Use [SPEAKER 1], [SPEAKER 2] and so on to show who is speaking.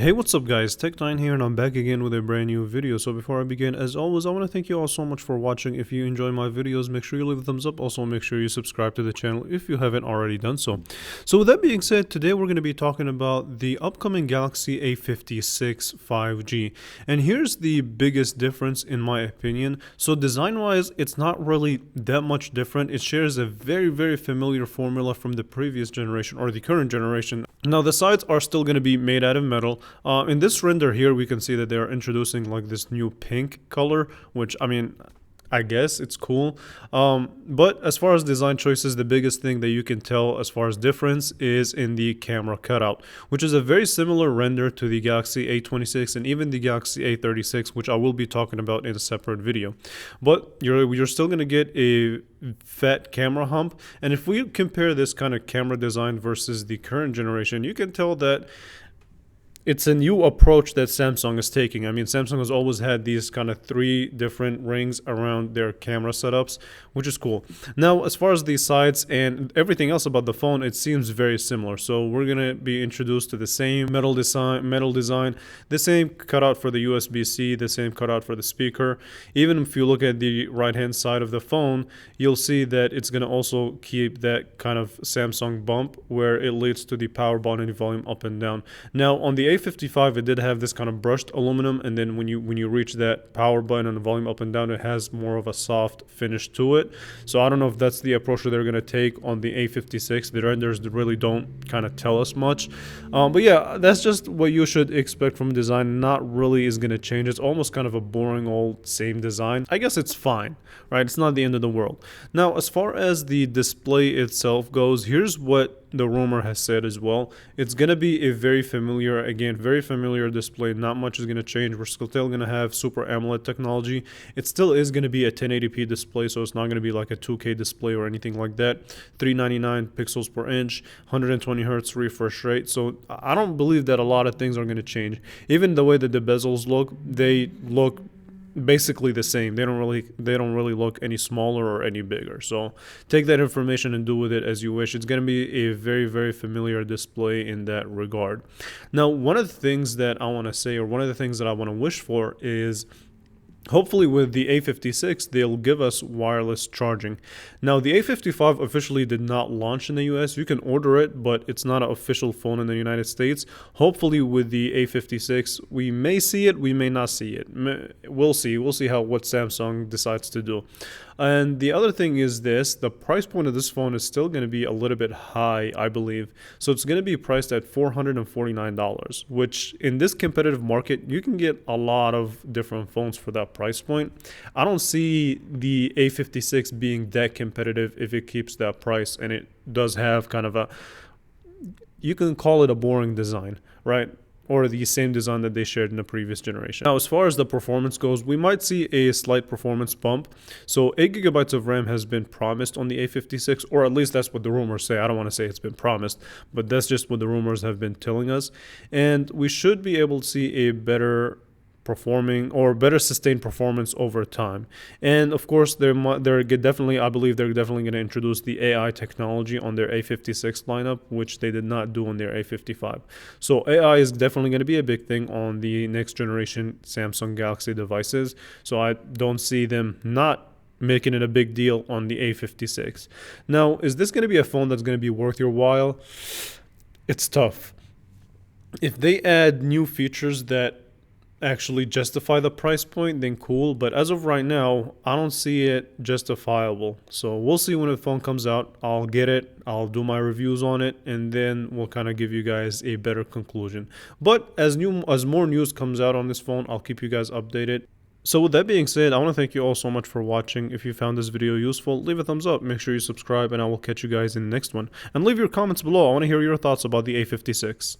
[SPEAKER 1] Hey, what's up guys, Tech9 here and I'm back again with a brand new video. So before I begin, as always, I want to thank you all so much for watching. If you enjoy my videos, make sure you leave a thumbs up. Also make sure you subscribe to the channel if you haven't already done so. So with that being said, today we're going to be talking about the upcoming Galaxy A56 5G. And here's the biggest difference in my opinion. So design wise, it's not really that much different. It shares a very familiar formula from the previous generation or the current generation. Now the sides are still going to be made out of metal. In this render here, we can see that they are introducing like this new pink color, which I guess it's cool. But as far as design choices, the biggest thing that you can tell as far as difference is in the camera cutout, which is a very similar render to the Galaxy A26 and even the Galaxy A36, which I will be talking about in a separate video. But you're still going to get a fat camera hump. And if we compare this kind of camera design versus the current generation, you can tell that it's a new approach that Samsung is taking. I mean, Samsung has always had these kind of three different rings around their camera setups, which is cool. Now, as far as the sides and everything else about the phone, it seems very similar. So we're going to be introduced to the same metal design, the same cutout for the USB-C, the same cutout for the speaker. Even if you look at the right-hand side of the phone, you'll see that it's going to also keep that kind of Samsung bump where it leads to the power button and the volume up and down. Now, on the A55, it did have this kind of brushed aluminum, and then when you reach that power button and the volume up and down, it has more of a soft finish to it. So I don't know if that's the approach that they're going to take on the A56. The renders really don't kind of tell us much. But yeah, that's just what you should expect from design. Not really is going to change. It's almost kind of a boring old same design. I guess it's fine, right? It's not the end of the world. Now, as far as the display itself goes, here's what the rumor has said as well. It's going to be a very familiar display. Not much is going to change. We're still going to have Super AMOLED technology. It still is going to be a 1080p display, so it's not going to be like a 2K display or anything like that. 399 pixels per inch, 120 hertz refresh rate. So I don't believe that a lot of things are going to change. Even the way that the bezels look, they look basically the same. They don't really look any smaller or any bigger. So take that information and do with it as you wish. It's going to be a very familiar display in that regard. Now, one of the things that I want to say, or one of the things that I want to wish for, is hopefully with the A56, they'll give us wireless charging. Now, the A55 officially did not launch in the US. You can order it, but it's not an official phone in the United States. Hopefully with the A56, we may see it, we may not see it. We'll see. We'll see what Samsung decides to do. And the other thing is this, the price point of this phone is still going to be a little bit high, I believe. So it's going to be priced at $449, which in this competitive market, you can get a lot of different phones for that price point. I don't see the A56 being that competitive if it keeps that price, and it does have kind of a, you can call it a boring design, right? Or the same design that they shared in the previous generation. Now, as far as the performance goes, we might see a slight performance bump. So 8 GB of RAM has been promised on the A56, or at least that's what the rumors say. I don't want to say it's been promised, but that's just what the rumors have been telling us. And we should be able to see a better better sustained performance over time. And of course, I believe they're definitely going to introduce the AI technology on their A56 lineup, which they did not do on their A55. So AI is definitely going to be a big thing on the next generation Samsung Galaxy devices. So I don't see them not making it a big deal on the A56. Now, is this going to be a phone that's going to be worth your while? It's tough. If they add new features that actually justify the price point, then cool, but as of right now, I don't see it justifiable. So we'll see when the phone comes out. I'll get it, I'll do my reviews on it, and then we'll kind of give you guys a better conclusion. But as more news comes out on this phone, I'll keep you guys updated. So with that being said, I want to thank you all so much for watching. If you found this video useful, leave a thumbs up, make sure you subscribe, and I will catch you guys in the next one. And leave your comments below. I want to hear your thoughts about the A56.